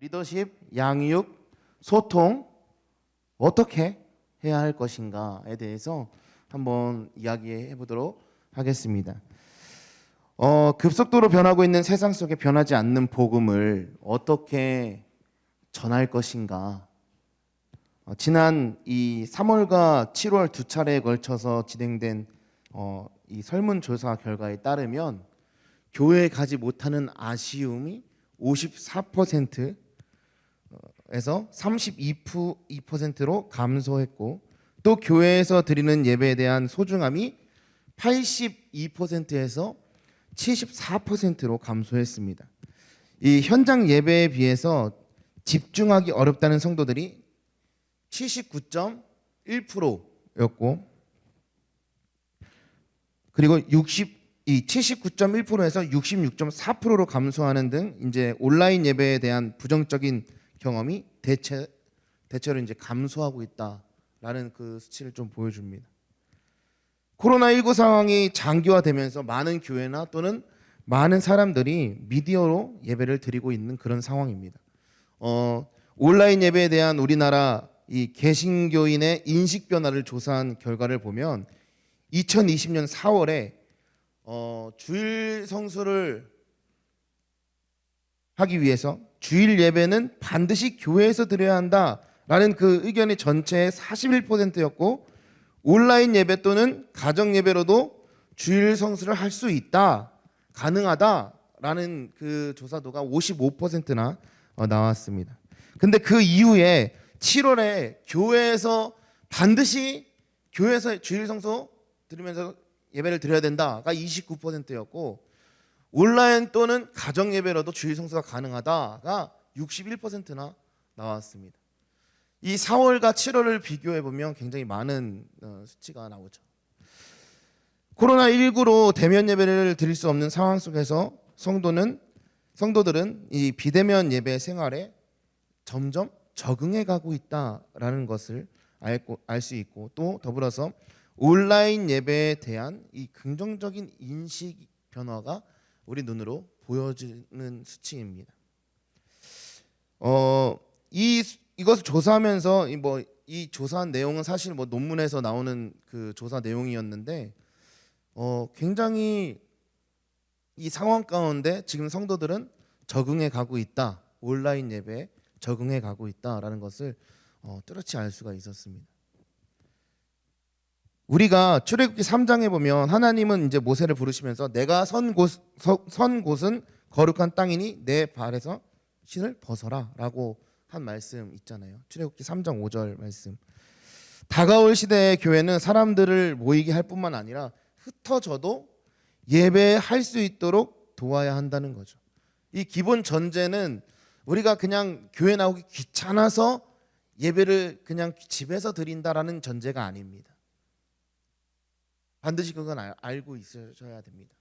리더십, 양육, 소통 어떻게 해야 할 것인가에 대해서 한번 이야기해 보도록 하겠습니다. 급속도로 변하고 있는 세상 속에 변하지 않는 복음을 어떻게 전할 것인가. 지난 이 3월과 7월 두 차례에 걸쳐서 진행된 이 설문조사 결과에 따르면 교회에 가지 못하는 아쉬움이 54%에서 32%로 감소했고, 또 교회에서 드리는 예배에 대한 소중함이 82%에서 74%로 감소했습니다. 이 현장 예배에 비해서 집중하기 어렵다는 성도들이 79.1%였고, 그리고 79.1%에서 66.4%로 감소하는 등 이제 온라인 예배에 대한 부정적인 경험이 대체로 이제 감소하고 있다라는 그 수치를 좀 보여줍니다. 코로나19 상황이 장기화되면서 많은 교회나 또는 많은 사람들이 미디어로 예배를 드리고 있는 그런 상황입니다. 온라인 예배에 대한 우리나라 이 개신교인의 인식 변화를 조사한 결과를 보면 2020년 4월에 주일 성수를 하기 위해서 주일 예배는 반드시 교회에서 드려야 한다라는 그 의견이 전체의 41%였고, 온라인 예배 또는 가정 예배로도 주일 성수를 할 수 있다, 가능하다라는 그 조사도가 55%나 나왔습니다. 근데 그 이후에 7월에 교회에서 반드시 교회에서 주일 성수 드리면서 예배를 드려야 된다가 29%였고, 온라인 또는 가정 예배로도 주일 성수가 가능하다가 61%나 나왔습니다. 이 4월과 7월을 비교해 보면 굉장히 많은 수치가 나오죠. 코로나19로 대면 예배를 드릴 수 없는 상황 속에서 성도들은 이 비대면 예배 생활에 점점 적응해 가고 있다라는 것을 알 수 있고, 또 더불어서 온라인 예배에 대한 이 긍정적인 인식 변화가 우리 눈으로 보여지는 수치입니다. 이것을 조사하면서 이 조사한 내용은 사실 논문에서 나오는 그 조사 내용이었는데, 굉장히 이 상황 가운데 지금 성도들은 적응해 가고 있다, 온라인 예배에 적응해 가고 있다라는 것을 뚜렷이 알 수가 있었습니다. 우리가 출애굽기 3장에 보면 하나님은 이제 모세를 부르시면서 내가 선 곳은 거룩한 땅이니 내 발에서 신을 벗어라라고 한 말씀 있잖아요. 출애굽기 3장 5절 말씀. 다가올 시대의 교회는 사람들을 모이게 할 뿐만 아니라 흩어져도 예배할 수 있도록 도와야 한다는 거죠. 이 기본 전제는 우리가 그냥 교회 나오기 귀찮아서 예배를 그냥 집에서 드린다라는 전제가 아닙니다. 반드시 그건 알고 있어야 됩니다.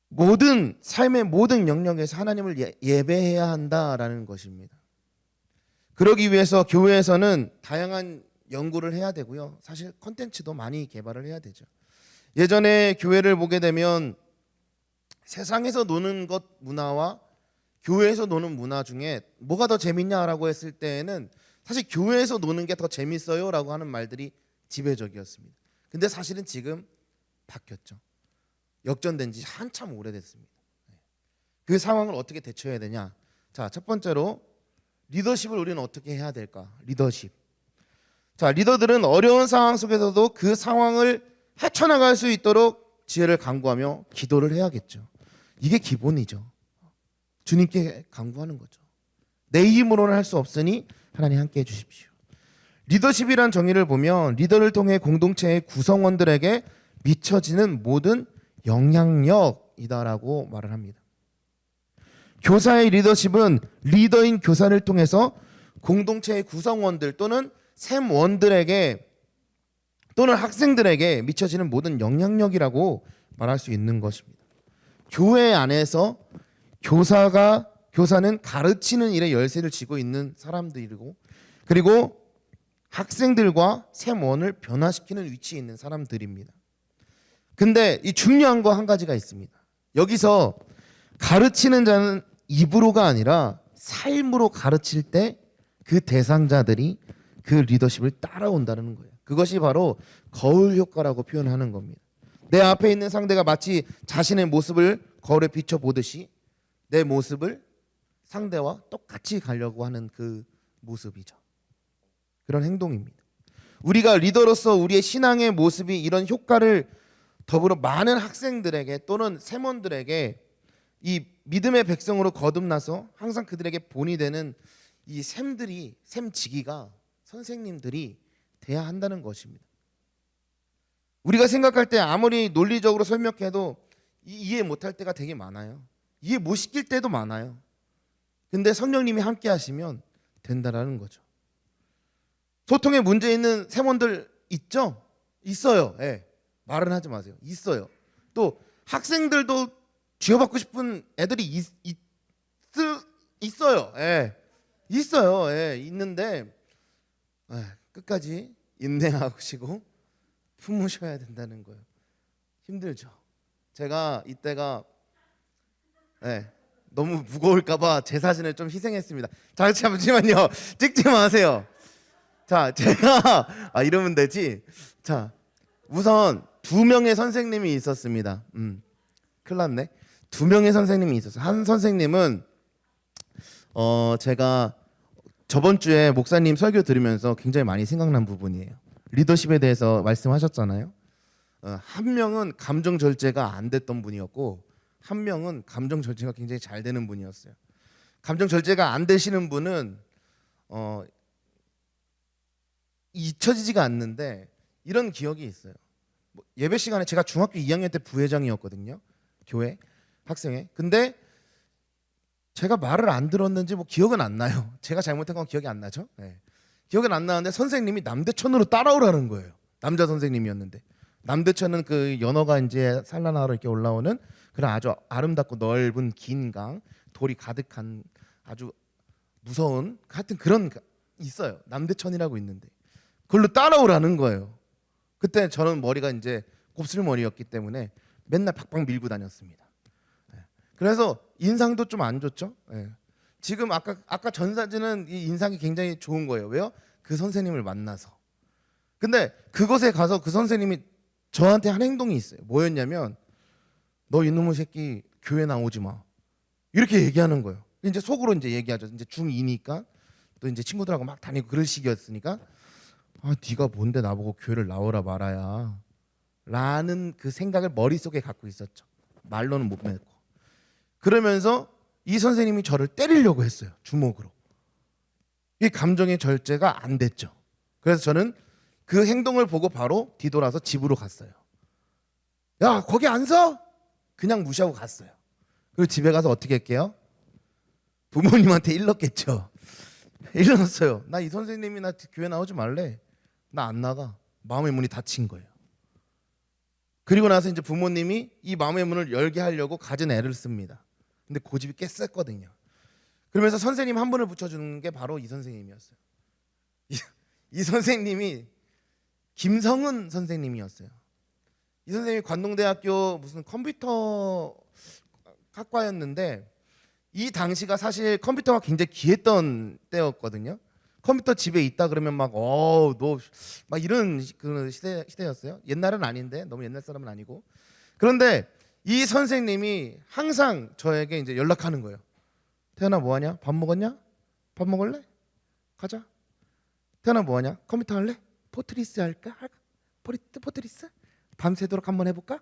모든 삶의 모든 영역에서 하나님을 예배해야 한다라는 것입니다. 그러기 위해서 교회에서는 다양한 연구를 해야 되고요. 사실 콘텐츠도 많이 개발을 해야 되죠. 예전에 교회를 보게 되면 세상에서 노는 것 문화와 교회에서 노는 문화 중에 뭐가 더 재밌냐라고 했을 때에는 사실 교회에서 노는 게 더 재밌어요라고 하는 말들이 지배적이었습니다. 근데 사실은 지금 바뀌었죠. 역전된 지 한참 오래됐습니다. 그 상황을 어떻게 대처해야 되냐? 자, 첫 번째로 리더십을 우리는 어떻게 해야 될까? 리더십. 자, 리더들은 어려운 상황 속에서도 그 상황을 헤쳐나갈 수 있도록 지혜를 간구하며 기도를 해야겠죠. 이게 기본이죠. 주님께 간구하는 거죠. 내 힘으로는 할 수 없으니 하나님 함께 해주십시오. 리더십이란 정의를 보면 리더를 통해 공동체의 구성원들에게 미쳐지는 모든 영향력이다라고 말을 합니다. 교사의 리더십은 리더인 교사를 통해서 공동체의 구성원들 또는 샘원들에게 또는 학생들에게 미쳐지는 모든 영향력이라고 말할 수 있는 것입니다. 교회 안에서 교사는 가르치는 일에 열쇠를 쥐고 있는 사람들이고, 그리고 학생들과 샘원을 변화시키는 위치에 있는 사람들입니다. 근데 이 중요한 거 한 가지가 있습니다. 여기서 가르치는 자는 입으로가 아니라 삶으로 가르칠 때 그 대상자들이 그 리더십을 따라온다는 거예요. 그것이 바로 거울 효과라고 표현하는 겁니다. 내 앞에 있는 상대가 마치 자신의 모습을 거울에 비춰보듯이 내 모습을 상대와 똑같이 가려고 하는 그 모습이죠. 그런 행동입니다. 우리가 리더로서 우리의 신앙의 모습이 이런 효과를 더불어 많은 학생들에게 또는 세몬들에게 이 믿음의 백성으로 거듭나서 항상 그들에게 본이 되는 이 샘지기가 선생님들이 돼야 한다는 것입니다. 우리가 생각할 때 아무리 논리적으로 설명해도 이해 못할 때가 되게 많아요. 이해 못 시킬 때도 많아요. 근데 성령님이 함께 하시면 된다라는 거죠. 소통에 문제 있는 세몬들 있죠? 있어요. 예. 말은 하지 마세요. 있어요. 또 학생들도 쥐어받고 싶은 애들이 있어요. 예. 있어요. 예. 있는데 끝까지 인내하시고 품으셔야 된다는 거예요. 힘들죠. 제가 이때가 너무 무거울까봐 제 사진을 좀 희생했습니다. 잠시만요. 찍지 마세요. 자, 제가 이러면 되지. 자, 우선 2명의 선생님이 있었습니다. 큰일 났네. 2명의 선생님이 있었어요. 한 선생님은 제가 저번 주에 목사님 설교 들으면서 굉장히 많이 생각난 부분이에요. 리더십에 대해서 말씀하셨잖아요. 한 명은 감정 절제가 안 됐던 분이었고 한 명은 감정 절제가 굉장히 잘 되는 분이었어요. 감정 절제가 안 되시는 분은 잊혀지지가 않는데 이런 기억이 있어요. 예배 시간에 제가 중학교 2학년 때 부회장이었거든요. 교회 학생회. 근데 제가 말을 안 들었는지 기억은 안 나요. 제가 잘못한 건 기억이 안 나죠. 기억은 안 나는데 선생님이 남대천으로 따라오라는 거예요. 남자 선생님이었는데 남대천은 그 연어가 이제 산란하러 이렇게 올라오는 그런 아주 아름답고 넓은 긴 강, 돌이 가득한 아주 무서운 하여튼 그런 있어요. 남대천이라고 있는데 그걸로 따라오라는 거예요. 그때 저는 머리가 이제 곱슬머리였기 때문에 맨날 박박 밀고 다녔습니다. 그래서 인상도 좀 안 좋죠. 지금 아까 전 사진은 이 인상이 굉장히 좋은 거예요. 왜요? 그 선생님을 만나서. 근데 그곳에 가서 그 선생님이 저한테 한 행동이 있어요. 뭐였냐면 너 이놈의 새끼 교회 나오지 마. 이렇게 얘기하는 거예요. 이제 속으로 이제 얘기하죠. 이제 중2니까 또 이제 친구들하고 막 다니고 그럴 시기였으니까 네가 뭔데 나보고 교회를 나오라 말아야 라는 그 생각을 머릿속에 갖고 있었죠. 말로는 못 맺고. 그러면서 이 선생님이 저를 때리려고 했어요. 주먹으로. 이 감정의 절제가 안 됐죠. 그래서 저는 그 행동을 보고 바로 뒤돌아서 집으로 갔어요. 야, 거기 안 서? 그냥 무시하고 갔어요. 그리고 집에 가서 어떻게 할게요? 부모님한테 일렀겠죠. 일렀어요. 나 이 선생님이 나 교회 나오지 말래. 나 안 나가. 마음의 문이 닫힌 거예요. 그리고 나서 이제 부모님이 이 마음의 문을 열게 하려고 갖은 애를 씁니다. 근데 고집이 꽤 셌거든요. 그러면서 선생님 한 분을 붙여주는 게 바로 이 선생님이었어요. 이 선생님이 김성은 선생님이었어요. 이 선생님이 관동대학교 무슨 컴퓨터 학과였는데 이 당시가 사실 컴퓨터가 굉장히 귀했던 때였거든요. 컴퓨터 집에 있다 그러면 막 이런 그 시대였어요. 옛날은 아닌데 너무 옛날 사람은 아니고. 그런데 이 선생님이 항상 저에게 이제 연락하는 거예요. 태연아 뭐하냐? 밥 먹었냐? 밥 먹을래? 가자. 태연아 뭐하냐? 컴퓨터 할래? 포트리스 할까? 포트리스? 밤새도록 한번 해볼까?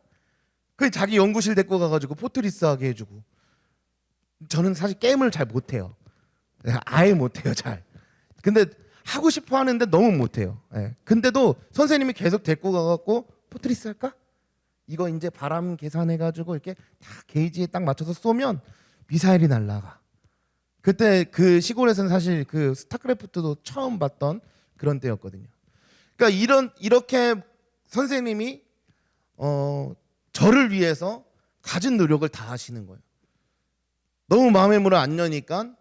그 자기 연구실 데리고 가가지고 포트리스 하게 해주고. 저는 사실 게임을 잘 못해요. 아예 못해요 잘. 근데 하고 싶어 하는데 너무 못해요. 근데도 선생님이 계속 데리고 가갖고 포트리스 할까? 이거 이제 바람 계산해가지고 이렇게 다 게이지에 딱 맞춰서 쏘면 미사일이 날아가. 그때 그 시골에서는 사실 그 스타크래프트도 처음 봤던 그런 때였거든요. 그러니까 이렇게 선생님이 저를 위해서 가진 노력을 다 하시는 거예요. 너무 마음의 문을 안 여니까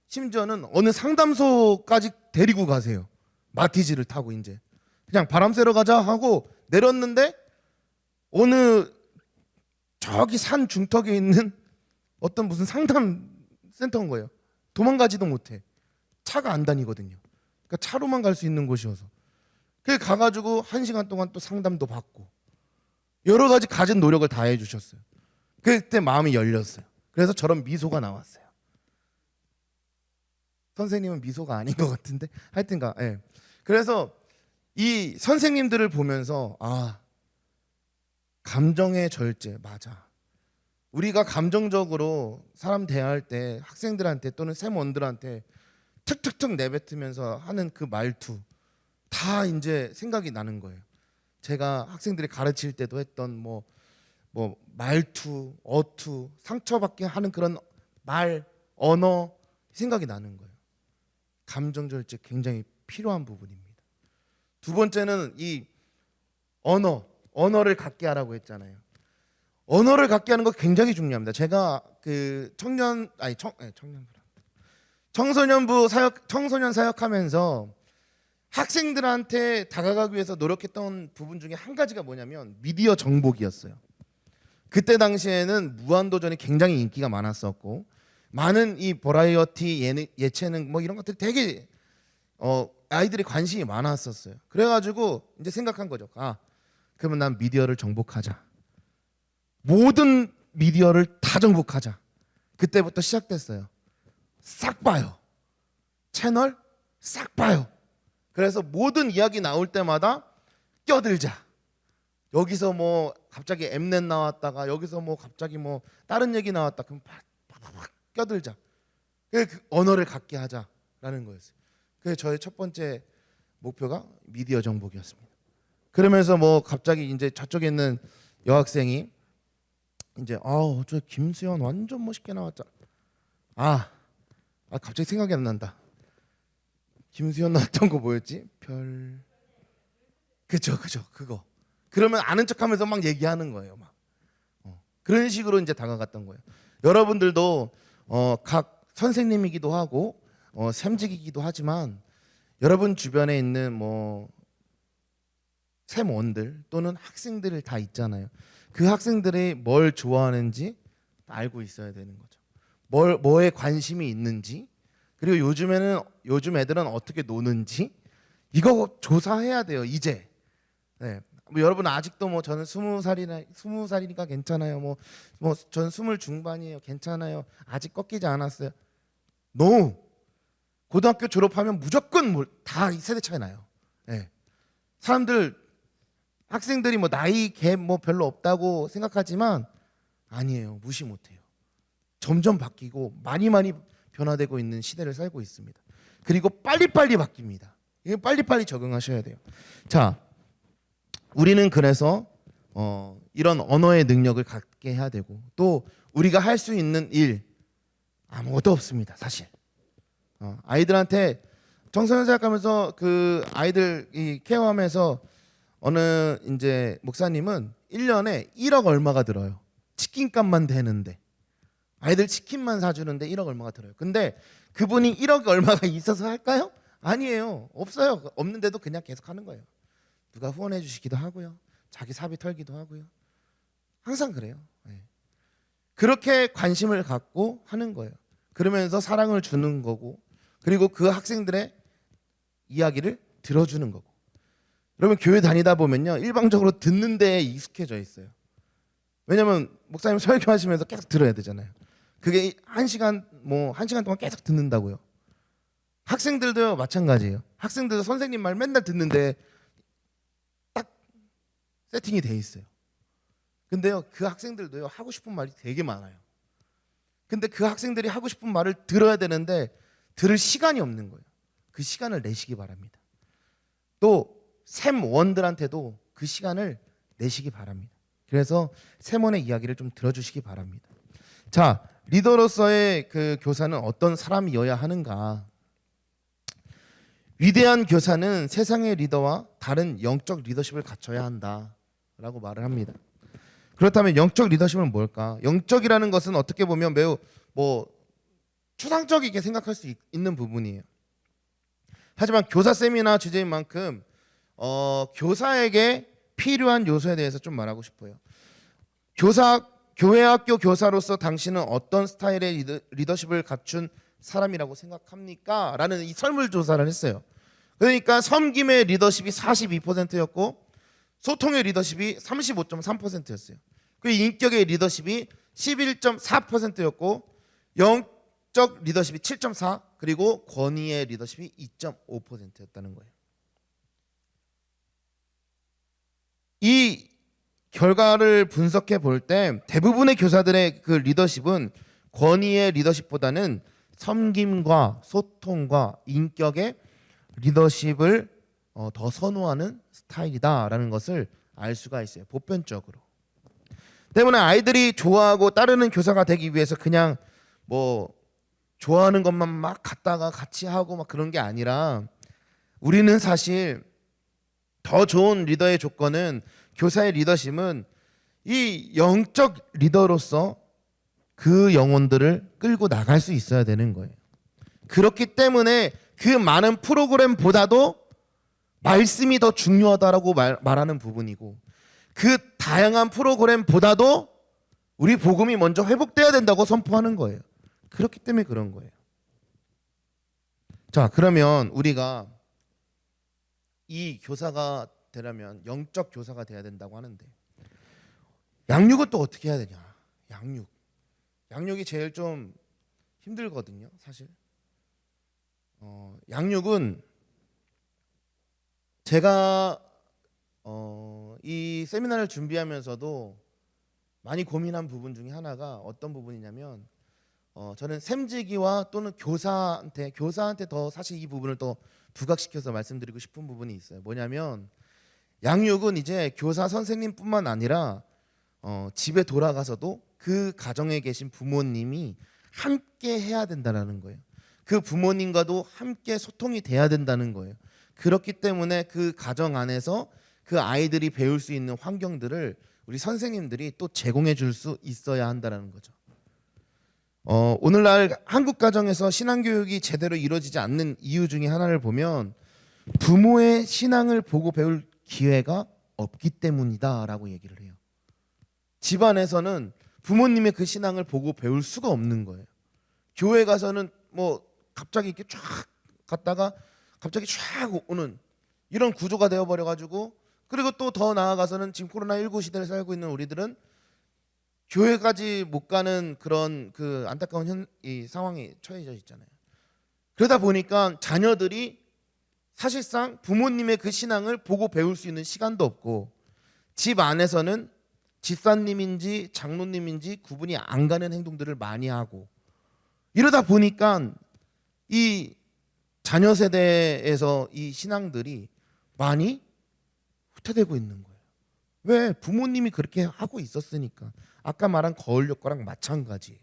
심지어는 어느 상담소까지 데리고 가세요. 마티즈를 타고 이제 그냥 바람 쐬러 가자 하고 내렸는데 어느 저기 산 중턱에 있는 어떤 무슨 상담 센터인 거예요. 도망가지도 못해. 차가 안 다니거든요. 그러니까 차로만 갈 수 있는 곳이어서. 그래 가가지고 1시간 동안 또 상담도 받고 여러 가지 갖은 노력을 다 해주셨어요. 그때 마음이 열렸어요. 그래서 저런 미소가 나왔어요. 선생님은 미소가 아닌 것 같은데 하여튼가. 예. 그래서 이 선생님들을 보면서 감정의 절제 맞아. 우리가 감정적으로 사람 대할 때 학생들한테 또는 샘원들한테 툭툭툭 내뱉으면서 하는 그 말투 다 이제 생각이 나는 거예요. 제가 학생들이 가르칠 때도 했던 뭐 말투, 어투, 상처받게 하는 그런 말, 언어 생각이 나는 거예요. 감정 절제 굉장히 필요한 부분입니다. 두 번째는 이 언어를 갖게 하라고 했잖아요. 언어를 갖게 하는 거 굉장히 중요합니다. 제가 그 청소년 사역하면서 학생들한테 다가가기 위해서 노력했던 부분 중에 한 가지가 뭐냐면 미디어 정복이었어요. 그때 당시에는 무한도전이 굉장히 인기가 많았었고 많은 이 버라이어티 예체능 뭐 이런 것들이 되게 아이들이 관심이 많았었어요. 그래가지고 이제 생각한 거죠. 그러면 난 미디어를 정복하자. 모든 미디어를 다 정복하자. 그때부터 시작됐어요. 싹 봐요. 채널 싹 봐요. 그래서 모든 이야기 나올 때마다 껴들자. 여기서 뭐 갑자기 엠넷 나왔다가 여기서 뭐 갑자기 뭐 다른 얘기 나왔다. 그럼 팍팍팍 껴들자. 그 언어를 갖게 하자라는 거였어요. 그게 저의 첫 번째 목표가 미디어 정복이었습니다. 그러면서 뭐 갑자기 이제 저쪽에 있는 여학생이 이제 저 김수현 완전 멋있게 나왔잖아. 갑자기 생각이 안 난다. 김수현 나왔던 거 뭐였지? 그죠 그거. 그러면 아는 척하면서 막 얘기하는 거예요. 막 그런 식으로 이제 다가갔던 거예요. 여러분들도 각 선생님이기도 하고 샘직이기도 하지만 여러분 주변에 있는 뭐 샘원들 또는 학생들을 다 있잖아요. 그 학생들이 뭘 좋아하는지 알고 있어야 되는 거죠. 뭐에 관심이 있는지, 그리고 요즘 애들은 어떻게 노는지 이거 조사해야 돼요. 이제. 네. 뭐 여러분 아직도 뭐 저는 20살이니까 괜찮아요. 뭐 전 20 중반이에요. 괜찮아요. 아직 꺾이지 않았어요. No. 고등학교 졸업하면 무조건 다 세대 차이 나요. 네. 학생들이 뭐 나이 갭 뭐 별로 없다고 생각하지만 아니에요. 무시 못해요. 점점 바뀌고 많이 변화되고 있는 시대를 살고 있습니다. 그리고 빨리빨리 바뀝니다. 이게 빨리빨리 적응하셔야 돼요. 자, 우리는 그래서 이런 언어의 능력을 갖게 해야 되고 또 우리가 할 수 있는 일 아무것도 없습니다. 사실 아이들한테 청소년 생각하면서 그 아이들 케어하면서 어느 이제 목사님은 1년에 1억 얼마가 들어요. 치킨값만 되는데 아이들 치킨만 사주는데 1억 얼마가 들어요. 근데 그분이 1억 얼마가 있어서 할까요? 아니에요. 없어요. 없는데도 그냥 계속 하는 거예요. 누가 후원해 주시기도 하고요. 자기 사비 털기도 하고요. 항상 그래요. 네. 그렇게 관심을 갖고 하는 거예요. 그러면서 사랑을 주는 거고 그리고 그 학생들의 이야기를 들어주는 거고. 여러분 교회 다니다 보면요. 일방적으로 듣는 데에 익숙해져 있어요. 왜냐면 목사님 설교하시면서 계속 들어야 되잖아요. 그게 1시간 동안 계속 듣는다고요. 학생들도요 마찬가지예요. 학생들도 선생님 말 맨날 듣는데 딱 세팅이 돼 있어요. 근데요 그 학생들도요 하고 싶은 말이 되게 많아요. 근데 그 학생들이 하고 싶은 말을 들어야 되는데 들을 시간이 없는 거예요. 그 시간을 내시기 바랍니다. 또 샘원들한테도 그 시간을 내시기 바랍니다. 그래서 샘원의 이야기를 좀 들어주시기 바랍니다. 자, 리더로서의 그 교사는 어떤 사람이어야 하는가? 위대한 교사는 세상의 리더와 다른 영적 리더십을 갖춰야 한다라고 말을 합니다. 그렇다면 영적 리더십은 뭘까? 영적이라는 것은 어떻게 보면 매우 추상적이게 생각할 수 있는 부분이에요. 하지만 교사쌤이나 주제인 만큼 교사에게 필요한 요소에 대해서 좀 말하고 싶어요. 교회 학교 교사로서 당신은 어떤 스타일의 리더십을 갖춘 사람이라고 생각합니까? 라는 이 설문조사를 했어요. 그러니까 섬김의 리더십이 42%였고 소통의 리더십이 35.3%였어요. 그 인격의 리더십이 11.4%였고 영적 리더십이 7.4, 그리고 권위의 리더십이 2.5%였다는 거예요. 이 결과를 분석해 볼 때 대부분의 교사들의 그 리더십은 권위의 리더십보다는 섬김과 소통과 인격의 리더십을 더 선호하는 스타일이다라는 것을 알 수가 있어요. 보편적으로. 때문에 아이들이 좋아하고 따르는 교사가 되기 위해서 그냥 뭐 좋아하는 것만 막 갖다가 같이 하고 막 그런 게 아니라, 우리는 사실 더 좋은 리더의 조건은, 교사의 리더십은 이 영적 리더로서 그 영혼들을 끌고 나갈 수 있어야 되는 거예요. 그렇기 때문에 그 많은 프로그램보다도 말씀이 더 중요하다라고 말하는 부분이고, 그 다양한 프로그램보다도 우리 복음이 먼저 회복돼야 된다고 선포하는 거예요. 그렇기 때문에 그런 거예요. 자, 그러면 우리가 이 교사가 되려면 영적 교사가 돼야 된다고 하는데, 양육은 또 어떻게 해야 되냐? 양육이 제일 좀 힘들거든요, 사실. 양육은 제가 이 세미나를 준비하면서도 많이 고민한 부분 중에 하나가 어떤 부분이냐면, 저는 샘지기와 또는 교사한테 더 사실 이 부분을 더 부각시켜서 말씀드리고 싶은 부분이 있어요. 뭐냐면, 양육은 이제 교사 선생님뿐만 아니라 집에 돌아가서도 그 가정에 계신 부모님이 함께 해야 된다는 거예요. 그 부모님과도 함께 소통이 돼야 된다는 거예요. 그렇기 때문에 그 가정 안에서 그 아이들이 배울 수 있는 환경들을 우리 선생님들이 또 제공해 줄 수 있어야 한다는 거죠. 오늘날 한국 가정에서 신앙교육이 제대로 이루어지지 않는 이유 중에 하나를 보면, 부모의 신앙을 보고 배울 기회가 없기 때문이다라고 얘기를 해요. 집안에서는 부모님의 그 신앙을 보고 배울 수가 없는 거예요. 교회 가서는 뭐 갑자기 이렇게 쫙 갔다가 갑자기 쫙 오는 이런 구조가 되어버려 가지고, 그리고 또 더 나아가서는 지금 코로나19 시대를 살고 있는 우리들은 교회까지 못 가는 그런 그 안타까운 이 상황에 처해져 있잖아요. 그러다 보니까 자녀들이 사실상 부모님의 그 신앙을 보고 배울 수 있는 시간도 없고, 집 안에서는 집사님인지 장로님인지 구분이 안 가는 행동들을 많이 하고, 이러다 보니까 이 자녀 세대에서 이 신앙들이 많이 후퇴되고 있는 거예요. 왜? 부모님이 그렇게 하고 있었으니까. 아까 말한 거울 효과랑 마찬가지예요.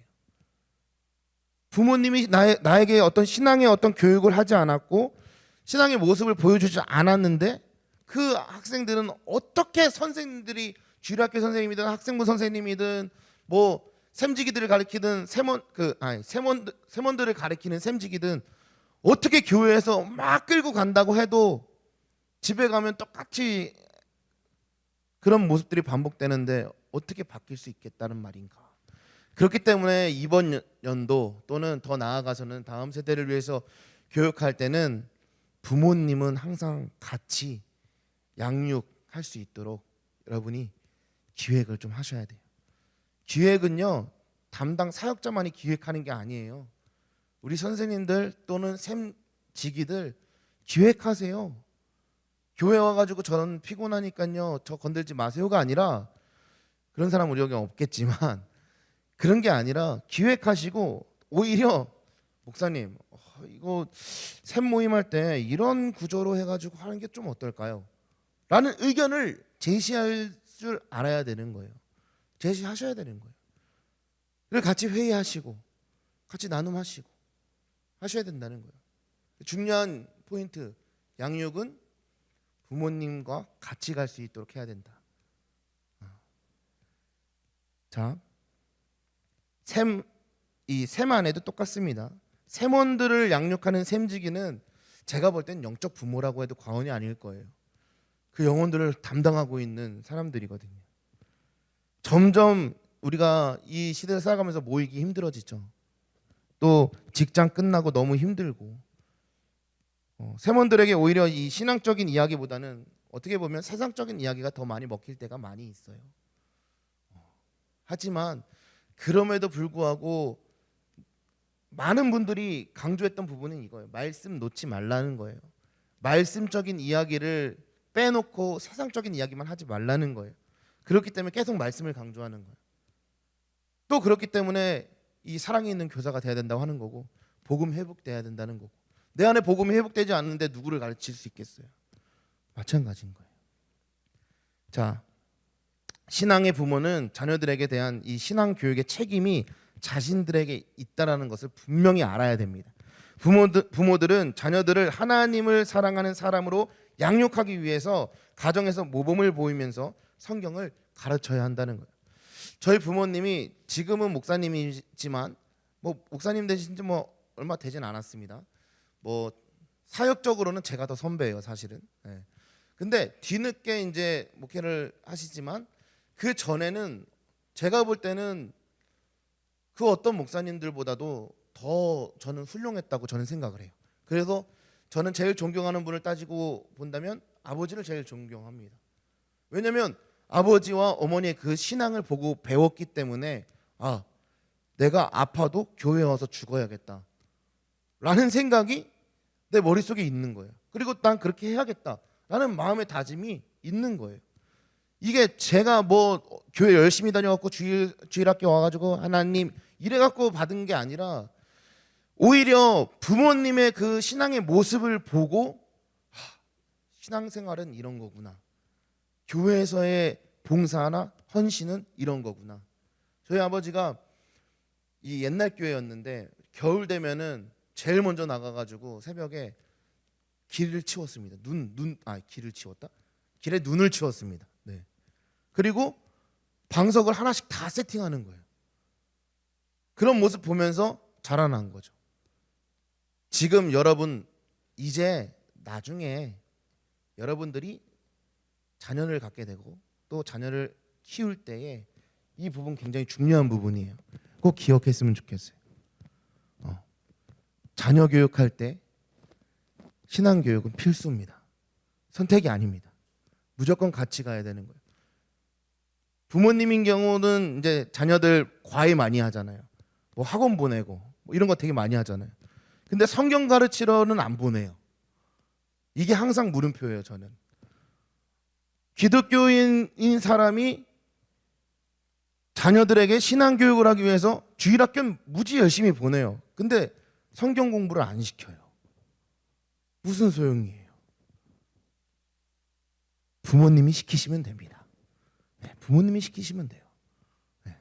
부모님이 나에게 어떤 신앙의 어떤 교육을 하지 않았고 신앙의 모습을 보여주지 않았는데, 그 학생들은 어떻게 선생님들이 주일학교 선생님이든 학생부 선생님이든 뭐 샘지기들을 가르치든 세몬들을 가르치는 샘지기든 어떻게 교회에서 막 끌고 간다고 해도 집에 가면 똑같이 그런 모습들이 반복되는데 어떻게 바뀔 수 있겠다는 말인가. 그렇기 때문에 이번 연도 또는 더 나아가서는 다음 세대를 위해서 교육할 때는 부모님은 항상 같이 양육할 수 있도록 여러분이 기획을 좀 하셔야 돼요. 기획은요, 담당 사역자만이 기획하는 게 아니에요. 우리 선생님들 또는 샘지기들 기획하세요. 교회 와가지고 저는 피곤하니까요 저 건들지 마세요가 아니라, 그런 사람 우리 여기 없겠지만 그런 게 아니라 기획하시고, 오히려 목사님 이거 샘 모임할 때 이런 구조로 해가지고 하는 게 좀 어떨까요? 라는 의견을 제시할 줄 알아야 되는 거예요. 제시하셔야 되는 거예요. 그리고 같이 회의하시고 같이 나눔하시고 하셔야 된다는 거예요. 중요한 포인트, 양육은 부모님과 같이 갈 수 있도록 해야 된다. 자, 이 샘 안에도 똑같습니다. 샘원들을 양육하는 샘지기는 제가 볼 땐 영적 부모라고 해도 과언이 아닐 거예요. 그 영혼들을 담당하고 있는 사람들이거든요. 점점 우리가 이 시대를 살아가면서 모이기 힘들어지죠. 또 직장 끝나고 너무 힘들고 세몬들에게 오히려 이 신앙적인 이야기보다는 어떻게 보면 세상적인 이야기가 더 많이 먹힐 때가 많이 있어요. 하지만 그럼에도 불구하고 많은 분들이 강조했던 부분은 이거예요. 말씀 놓지 말라는 거예요. 말씀적인 이야기를 빼놓고 세상적인 이야기만 하지 말라는 거예요. 그렇기 때문에 계속 말씀을 강조하는 거예요. 또 그렇기 때문에 이 사랑이 있는 교사가 돼야 된다고 하는 거고, 복음 회복돼야 된다는 거고. 내 안에 복음이 회복되지 않는데 누구를 가르칠 수 있겠어요? 마찬가지인 거예요. 자, 신앙의 부모는 자녀들에게 대한 이 신앙 교육의 책임이 자신들에게 있다라는 것을 분명히 알아야 됩니다. 부모들은 자녀들을 하나님을 사랑하는 사람으로 양육하기 위해서 가정에서 모범을 보이면서 성경을 가르쳐야 한다는 거예요. 저희 부모님이 지금은 목사님이지만 목사님 되신 지 얼마 되진 않았습니다. 사역적으로는 제가 더 선배예요, 사실은. 네. 근데 뒤늦게 이제 목회를 하시지만 그 전에는 제가 볼 때는 그 어떤 목사님들보다도 더 저는 훌륭했다고 저는 생각을 해요. 그래서 저는 제일 존경하는 분을 따지고 본다면 아버지를 제일 존경합니다. 왜냐하면 아버지와 어머니의 그 신앙을 보고 배웠기 때문에 내가 아파도 교회에 와서 죽어야겠다 라는 생각이 내 머릿속에 있는 거예요. 그리고 난 그렇게 해야겠다라는 마음의 다짐이 있는 거예요. 이게 제가 교회 열심히 다녀갖고 주일학교 와가지고 하나님 이래갖고 받은 게 아니라 오히려 부모님의 그 신앙의 모습을 보고 신앙생활은 이런 거구나. 교회에서의 봉사나 헌신은 이런 거구나. 저희 아버지가 이 옛날 교회였는데 겨울 되면은 제일 먼저 나가가지고 새벽에 길을 치웠습니다. 길을 치웠다? 길에 눈을 치웠습니다. 네. 그리고 방석을 하나씩 다 세팅하는 거예요. 그런 모습 보면서 자라난 거죠. 지금 여러분 이제 나중에 여러분들이 자녀를 갖게 되고 또 자녀를 키울 때에 이 부분 굉장히 중요한 부분이에요. 꼭 기억했으면 좋겠어요. 자녀 교육할 때 신앙 교육은 필수입니다. 선택이 아닙니다. 무조건 같이 가야 되는 거예요. 부모님인 경우는 이제 자녀들 과외 많이 하잖아요. 학원 보내고 이런 거 되게 많이 하잖아요. 근데 성경 가르치러는 안 보내요. 이게 항상 물음표예요, 저는. 기독교인인 사람이 자녀들에게 신앙 교육을 하기 위해서 주일학교는 무지 열심히 보내요. 근데 성경 공부를 안 시켜요. 무슨 소용이에요? 부모님이 시키시면 됩니다. 네, 부모님이 시키시면 돼요. 네,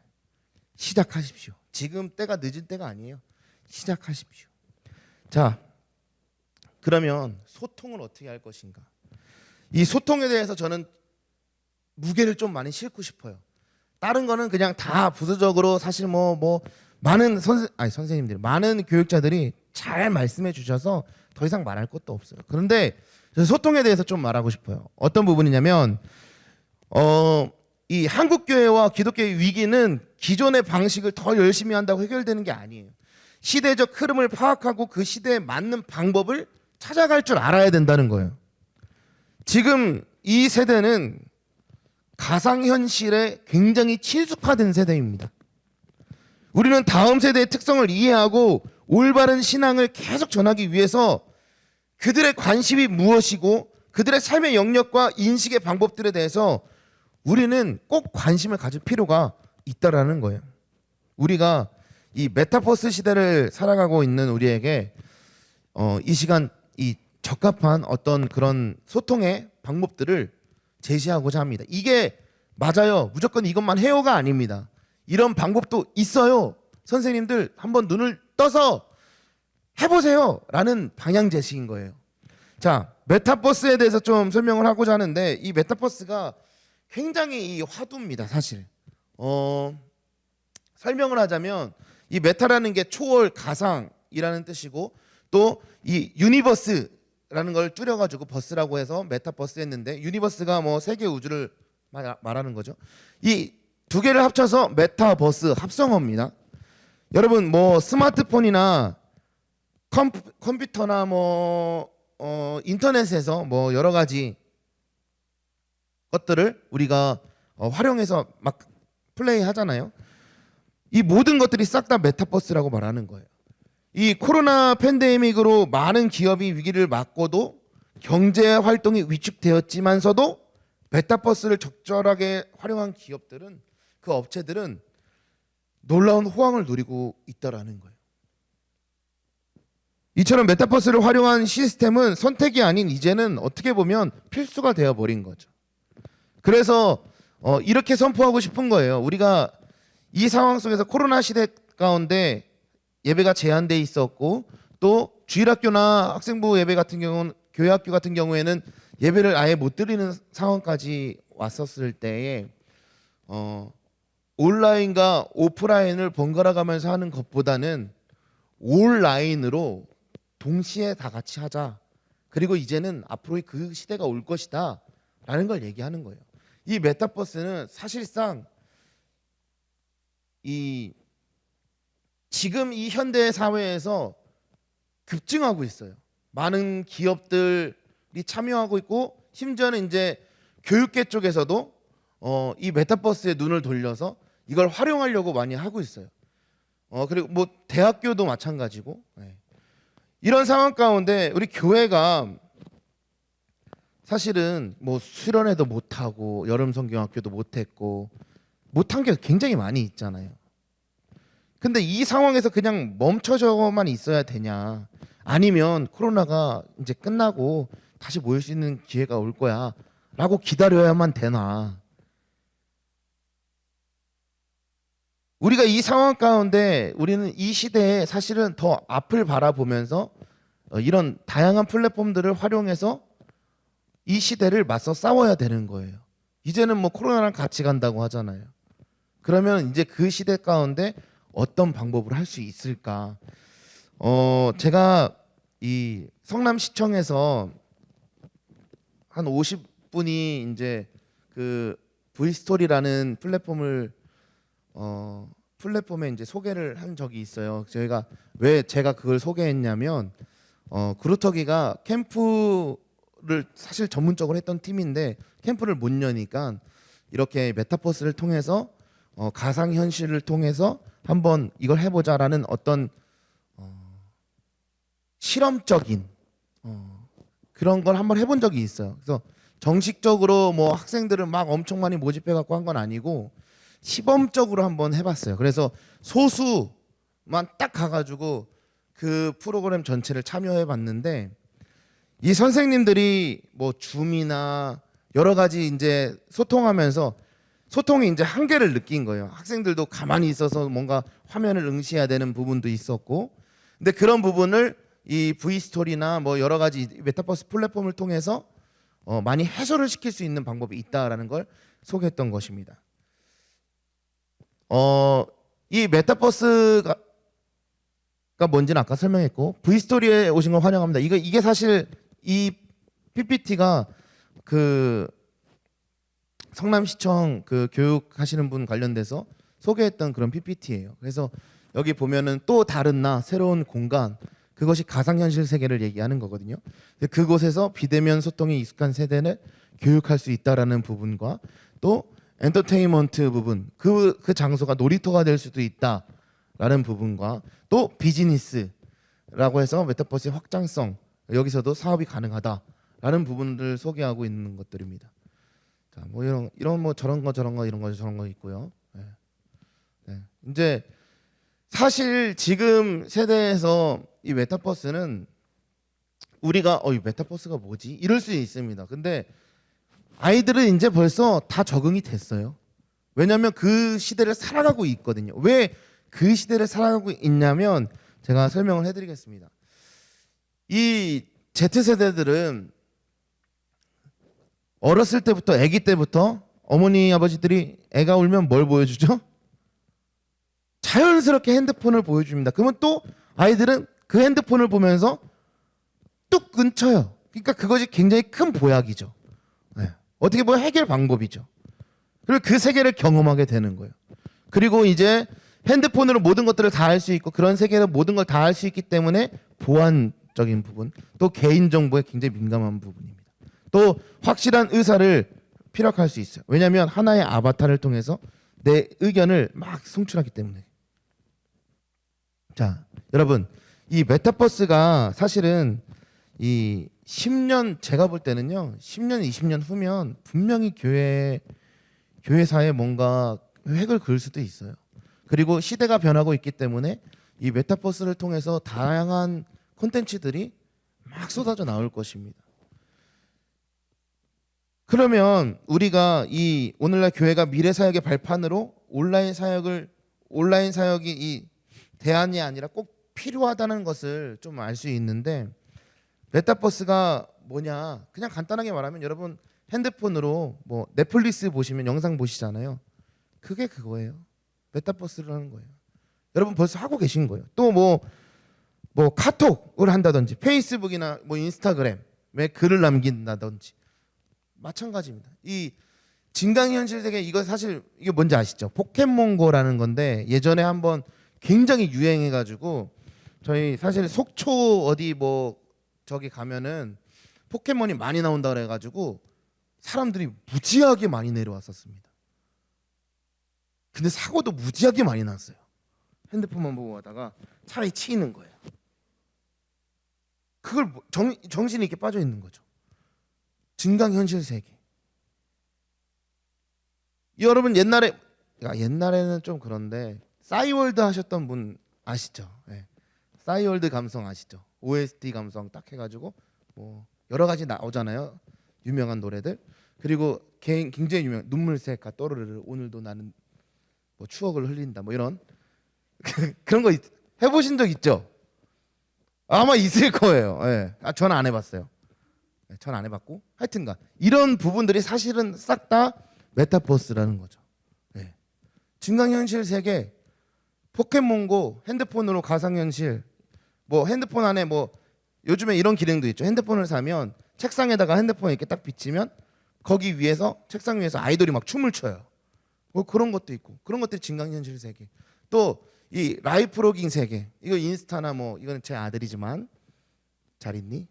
시작하십시오. 지금 때가 늦은 때가 아니에요. 시작하십시오. 자, 그러면 소통을 어떻게 할 것인가? 이 소통에 대해서 저는 무게를 좀 많이 싣고 싶어요. 다른 거는 그냥 다 부수적으로 사실 많은 선생님들, 많은 교육자들이 잘 말씀해 주셔서 더 이상 말할 것도 없어요. 그런데 소통에 대해서 좀 말하고 싶어요. 어떤 부분이냐면 이 한국 교회와 기독교의 위기는 기존의 방식을 더 열심히 한다고 해결되는 게 아니에요. 시대적 흐름을 파악하고 그 시대에 맞는 방법을 찾아갈 줄 알아야 된다는 거예요. 지금 이 세대는 가상현실에 굉장히 친숙화된 세대입니다. 우리는 다음 세대의 특성을 이해하고 올바른 신앙을 계속 전하기 위해서 그들의 관심이 무엇이고 그들의 삶의 영역과 인식의 방법들에 대해서 우리는 꼭 관심을 가질 필요가 있다라는 거예요. 우리가 이 메타버스 시대를 살아가고 있는 우리에게 이 시간 이 적합한 어떤 그런 소통의 방법들을 제시하고자 합니다. 이게 맞아요. 무조건 이것만 해요가 아닙니다. 이런 방법도 있어요. 선생님들 한번 눈을 떠서 해보세요 라는 방향 제시인 거예요. 자, 메타버스에 대해서 좀 설명을 하고자 하는데 이 메타버스가 굉장히 이 화두입니다. 사실 설명을 하자면 이 메타라는 게 초월 가상이라는 뜻이고 또 이 유니버스라는 걸 줄여가지고 버스라고 해서 메타버스 했는데 유니버스가 세계 우주를 말하는 거죠. 이 두 개를 합쳐서 메타버스 합성어입니다. 여러분 뭐 스마트폰이나 컴퓨터나 뭐 인터넷에서 뭐 여러 가지 것들을 우리가 활용해서 막 플레이 하잖아요. 이 모든 것들이 싹 다 메타버스라고 말하는 거예요. 이 코로나 팬데믹으로 많은 기업이 위기를 맞고도 경제 활동이 위축되었지만서도 메타버스를 적절하게 활용한 기업들은, 그 업체들은 놀라운 호황을 누리고 있다라는 거예요. 이처럼 메타버스를 활용한 시스템은 선택이 아닌 이제는 어떻게 보면 필수가 되어 버린 거죠. 그래서 이렇게 선포하고 싶은 거예요. 우리가 이 상황 속에서 코로나 시대 가운데 예배가 제한돼 있었고, 또 주일학교나 학생부 예배 같은 경우는, 교회학교 같은 경우에는 예배를 아예 못 드리는 상황까지 왔었을 때에 온라인과 오프라인을 번갈아 가면서 하는 것보다는 온라인으로 동시에 다 같이 하자. 그리고 이제는 앞으로 그 시대가 올 것이다 라는 걸 얘기하는 거예요. 이 메타버스는 사실상 지금 이 현대 사회에서 급증하고 있어요. 많은 기업들이 참여하고 있고, 심지어는 이제 교육계 쪽에서도 이 메타버스에 눈을 돌려서 이걸 활용하려고 많이 하고 있어요. 그리고 뭐 대학교도 마찬가지고. 네. 이런 상황 가운데 우리 교회가 사실은 뭐 수련회도 못하고 여름 성경학교도 못했고 못한 게 굉장히 많이 있잖아요. 근데 이 상황에서 그냥 멈춰져만 있어야 되냐, 아니면 코로나가 이제 끝나고 다시 모일 수 있는 기회가 올 거야 라고 기다려야만 되나. 우리가 이 상황 가운데 우리는 이 시대에 사실은 더 앞을 바라보면서 이런 다양한 플랫폼들을 활용해서 이 시대를 맞서 싸워야 되는 거예요. 이제는 뭐 코로나랑 같이 간다고 하잖아요. 그러면 이제 그 시대 가운데 어떤 방법을 할 수 있을까? 제가 이 성남시청에서 한 50분이 이제 그 V스토리라는 플랫폼에 이제 소개를 한 적이 있어요. 저희가 왜 제가 그걸 소개했냐면 그루터기가 캠프를 사실 전문적으로 했던 팀인데 캠프를 못 여니까 이렇게 메타버스를 통해서 가상 현실을 통해서 한번 이걸 해보자라는 어떤 실험적인 그런 걸 한번 해본 적이 있어요. 그래서 정식적으로 뭐 학생들을 막 엄청 많이 모집해 갖고 한 건 아니고 시범적으로 한번 해봤어요. 그래서 소수만 딱 가가지고 그 프로그램 전체를 참여해봤는데, 이 선생님들이 뭐 줌이나 여러 가지 이제 소통하면서 소통이 이제 한계를 느낀 거예요. 학생들도 가만히 있어서 뭔가 화면을 응시해야 되는 부분도 있었고, 근데 그런 부분을 이 V스토리나 뭐 여러 가지 메타버스 플랫폼을 통해서 많이 해소를 시킬 수 있는 방법이 있다라는 걸 소개했던 것입니다. 이 메타버스가 뭔지는 아까 설명했고, V스토리에 오신 걸 환영합니다. 이게 사실 이 PPT가 그 성남시청 그 교육하시는 분 관련돼서 소개했던 그런 PPT예요. 그래서 여기 보면은 또 다른 나, 새로운 공간, 그것이 가상현실 세계를 얘기하는 거거든요. 그곳에서 비대면 소통이 익숙한 세대를 교육할 수 있다라는 부분과, 또 엔터테인먼트 부분, 그 장소가 놀이터가 될 수도 있다라는 부분과, 또 비즈니스라고 해서 메타버스의 확장성, 여기서도 사업이 가능하다라는 부분들을 소개하고 있는 것들입니다. 자, 뭐 이런 뭐 저런 거 이런 거 저런 거 있고요. 네. 네. 이제 사실 지금 세대에서 이 메타버스는 우리가 이 메타버스가 뭐지? 이럴 수 있습니다. 근데 아이들은 이제 벌써 다 적응이 됐어요. 왜냐하면 그 시대를 살아가고 있거든요. 왜 그 시대를 살아가고 있냐면 제가 설명을 해드리겠습니다. 이 Z세대들은 어렸을 때부터, 아기 때부터 어머니 아버지들이 애가 울면 뭘 보여주죠? 자연스럽게 핸드폰을 보여줍니다. 그러면 또 아이들은 그 핸드폰을 보면서 뚝 끊쳐요. 그러니까 그것이 굉장히 큰 보약이죠. 네. 어떻게 보면 해결 방법이죠. 그리고 그 세계를 경험하게 되는 거예요. 그리고 이제 핸드폰으로 모든 것들을 다 할 수 있고 그런 세계에서 모든 걸 다 할 수 있기 때문에 보안적인 부분, 또 개인정보에 굉장히 민감한 부분입니다. 또 확실한 의사를 피력할 수 있어요. 왜냐하면 하나의 아바타를 통해서 내 의견을 막 송출하기 때문에. 자, 여러분, 이 메타버스가 사실은 이 10년, 제가 볼 때는요, 10년, 20년 후면 분명히 교회사에 뭔가 획을 그을 수도 있어요. 그리고 시대가 변하고 있기 때문에 이 메타버스를 통해서 다양한 콘텐츠들이 막 쏟아져 나올 것입니다. 그러면 우리가 이 오늘날 교회가 미래 사역의 발판으로 온라인 사역이 이 대안이 아니라 꼭 필요하다는 것을 좀 알 수 있는데, 메타버스가 뭐냐? 그냥 간단하게 말하면 여러분 핸드폰으로 뭐 넷플릭스 보시면 영상 보시잖아요. 그게 그거예요. 메타버스라는 거예요. 여러분 벌써 하고 계신 거예요. 또 뭐 카톡을 한다든지 페이스북이나 뭐 인스타그램에 글을 남긴다든지 마찬가지입니다. 이 증강현실 세계, 이거 사실 이게 뭔지 아시죠? 포켓몬고라는 건데 예전에 한번 굉장히 유행해가지고 저희 사실 속초 어디 뭐 저기 가면은 포켓몬이 많이 나온다 그래가지고 사람들이 무지하게 많이 내려왔었습니다. 근데 사고도 무지하게 많이 났어요. 핸드폰만 보고 가다가 차라리 치이는 거예요. 그걸 정신이 이렇게 빠져 있는 거죠. 증강현실 세계. 여러분 옛날에는 좀 그런데 싸이월드 하셨던 분 아시죠? 네. 싸이월드 감성 아시죠? OST 감성 딱 해가지고 뭐 여러 가지 나오잖아요. 유명한 노래들. 그리고 굉장히 유명 눈물새가 떠르르 오늘도 나는 뭐 추억을 흘린다 뭐 이런 그런 거 해보신 적 있죠? 아마 있을 거예요. 네. 저는 안 해봤어요. 전 안 해봤고 하여튼간 이런 부분들이 사실은 싹 다 메타버스라는 거죠. 네. 증강현실 세계, 포켓몬고, 핸드폰으로 가상현실, 뭐 핸드폰 안에 뭐 요즘에 이런 기능도 있죠. 핸드폰을 사면 책상에다가 핸드폰 이렇게 딱 비치면 거기 위에서 책상 위에서 아이돌이 막 춤을 춰요. 뭐 그런 것도 있고 그런 것들이 증강현실 세계. 또 이 라이프 로깅 세계, 이거 인스타나 뭐 이거는 제 아들이지만 잘 있니?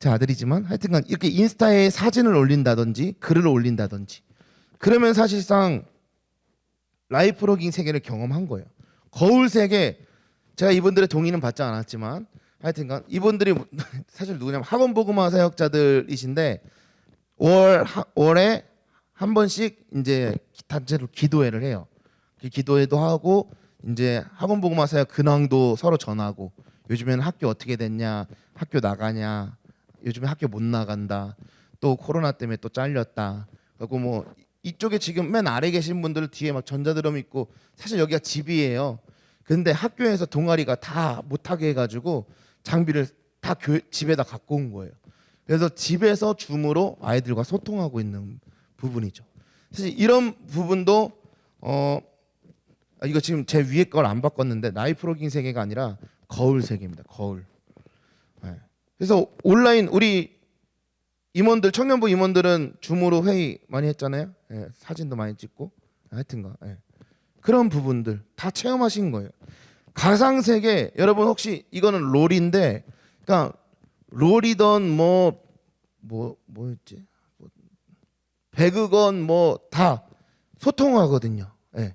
제 아들이지만 하여튼간 이렇게 인스타에 사진을 올린다든지 글을 올린다든지 그러면 사실상 라이프 로깅 세계를 경험한 거예요. 거울 세계, 제가 이분들의 동의는 받지 않았지만 하여튼간 이분들이 사실 누구냐면 학원 복음화 사역자들이신데 월에 한 번씩 이제 단체로 기도회를 해요. 기도회도 하고 이제 학원 복음화 사역 근황도 서로 전하고, 요즘에는 학교 어떻게 됐냐, 학교 나가냐, 요즘에 학교 못 나간다, 또 코로나 때문에 또 잘렸다. 그리고 뭐 이쪽에 지금 맨 아래 계신 분들 뒤에 막 전자드럼 있고, 사실 여기가 집이에요. 근데 학교에서 동아리가 다 못하게 해가지고 장비를 다 집에다 갖고 온 거예요. 그래서 집에서 줌으로 아이들과 소통하고 있는 부분이죠. 사실 이런 부분도 이거 지금 제 위에 걸 안 바꿨는데 라이프 로깅 세계가 아니라 거울 세계입니다. 거울. 네. 그래서 온라인 우리 임원들, 청년부 임원들은 줌으로 회의 많이 했잖아요. 네. 사진도 많이 찍고 하여튼가 그런 부분들 다 체험하신 거예요. 가상 세계, 여러분 혹시 이거는 롤인데, 그러니까 롤이던 뭐였지? 배그건 뭐 다 소통하거든요. 예.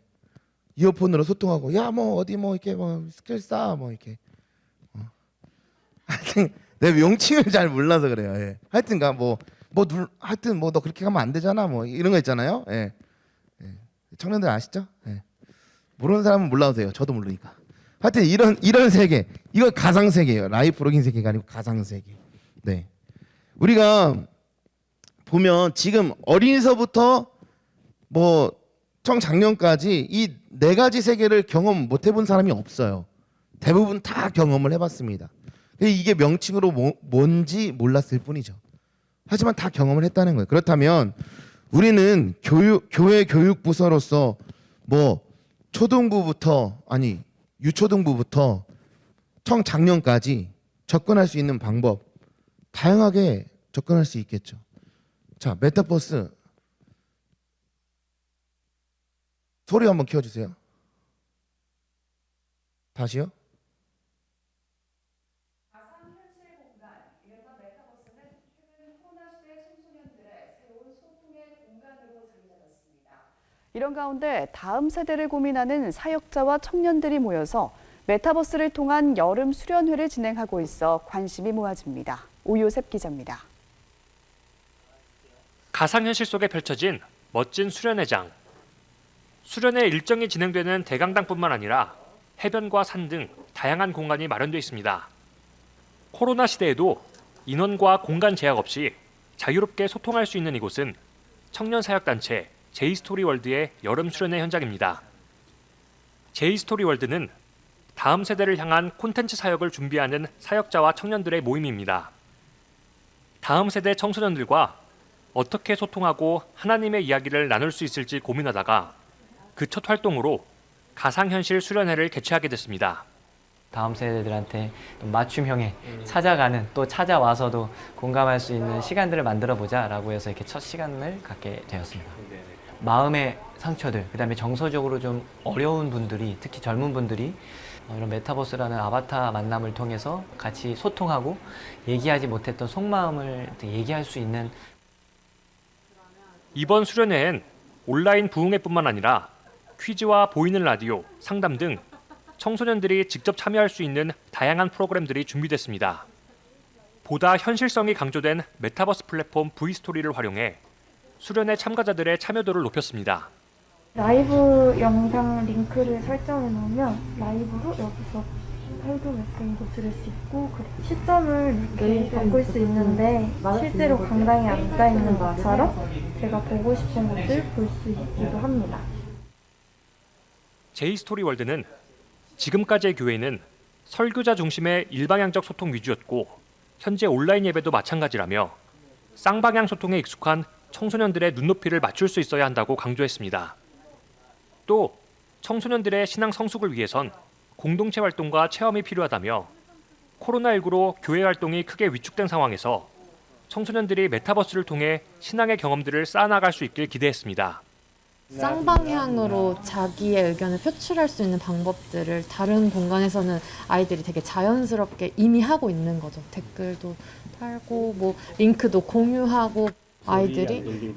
이어폰으로 소통하고, 야 뭐 어디 뭐 이렇게 뭐 스킬 쌓아 뭐 이렇게. 하여튼 내 명칭을 잘 몰라서 그래요. 예. 하여튼가 하여튼 뭐 너 그렇게 가면 안 되잖아 뭐 이런 거 있잖아요. 예. 예. 청년들 아시죠? 예. 모르는 사람은 몰라도 돼요. 저도 모르니까. 하여튼 이런 세계, 이거 가상 세계예요. 라이프 로깅 세계가 아니고 가상 세계. 네. 우리가 보면 지금 어린이서부터 뭐 청작년까지 이 네 가지 세계를 경험 못 해본 사람이 없어요. 대부분 다 경험을 해봤습니다. 이게 명칭으로 뭔지 몰랐을 뿐이죠. 하지만 다 경험을 했다는 거예요. 그렇다면 우리는 교회 교육부서로서 뭐 유초등부부터 청작년까지 접근할 수 있는 방법 다양하게 접근할 수 있겠죠. 자, 메타버스 소리 한번 키워주세요. 다시요? 가상현실 공간, 이른바 메타버스는 최근 코로나 시대 청소년들의 새로운 소통의 공간으로 자리 잡았습니다. 이런 가운데 다음 세대를 고민하는 사역자와 청년들이 모여서 메타버스를 통한 여름 수련회를 진행하고 있어 관심이 모아집니다. 오요셉 기자입니다. 가상현실 속에 펼쳐진 멋진 수련회장. 수련회 일정이 진행되는 대강당뿐만 아니라 해변과 산 등 다양한 공간이 마련되어 있습니다. 코로나 시대에도 인원과 공간 제약 없이 자유롭게 소통할 수 있는 이곳은 청년 사역단체 제이스토리월드의 여름 수련회 현장입니다. 제이스토리월드는 다음 세대를 향한 콘텐츠 사역을 준비하는 사역자와 청년들의 모임입니다. 다음 세대 청소년들과 어떻게 소통하고 하나님의 이야기를 나눌 수 있을지 고민하다가 그 첫 활동으로 가상현실 수련회를 개최하게 됐습니다. 다음 세대들한테 맞춤형에 찾아가는, 또 찾아와서도 공감할 수 있는 시간들을 만들어 보자라고 해서 이렇게 첫 시간을 갖게 되었습니다. 마음의 상처들, 그다음에 정서적으로 좀 어려운 분들이, 특히 젊은 분들이 이런 메타버스라는 아바타 만남을 통해서 같이 소통하고 얘기하지 못했던 속마음을 얘기할 수 있는. 이번 수련회엔 온라인 부흥회뿐만 아니라 퀴즈와 보이는 라디오, 상담 등 청소년들이 직접 참여할 수 있는 다양한 프로그램들이 준비됐습니다. 보다 현실성이 강조된 메타버스 플랫폼 V스토리를 활용해 수련회 참가자들의 참여도를 높였습니다. 라이브 영상 링크를 설정해 놓으면 라이브로 여기서 활도 메시지도 들을 수 있고 시점을 이렇게 바꿀 수 있는데 실제로 강당에 앉아 있는 것처럼 제가 보고 싶은 것을 볼 수 있기도 합니다. 제이스토리월드는 지금까지의 교회는 설교자 중심의 일방향적 소통 위주였고 현재 온라인 예배도 마찬가지라며 쌍방향 소통에 익숙한 청소년들의 눈높이를 맞출 수 있어야 한다고 강조했습니다. 또 청소년들의 신앙 성숙을 위해선 공동체 활동과 체험이 필요하다며 코로나19로 교회 활동이 크게 위축된 상황에서 청소년들이 메타버스를 통해 신앙의 경험들을 쌓아나갈 수 있길 기대했습니다. 쌍방향으로 자기의 의견을 표출할 수 있는 방법들을 다른 공간에서는 아이들이 되게 자연스럽게 이미 하고 있는 거죠. 댓글도 달고 뭐 링크도 공유하고 아이들이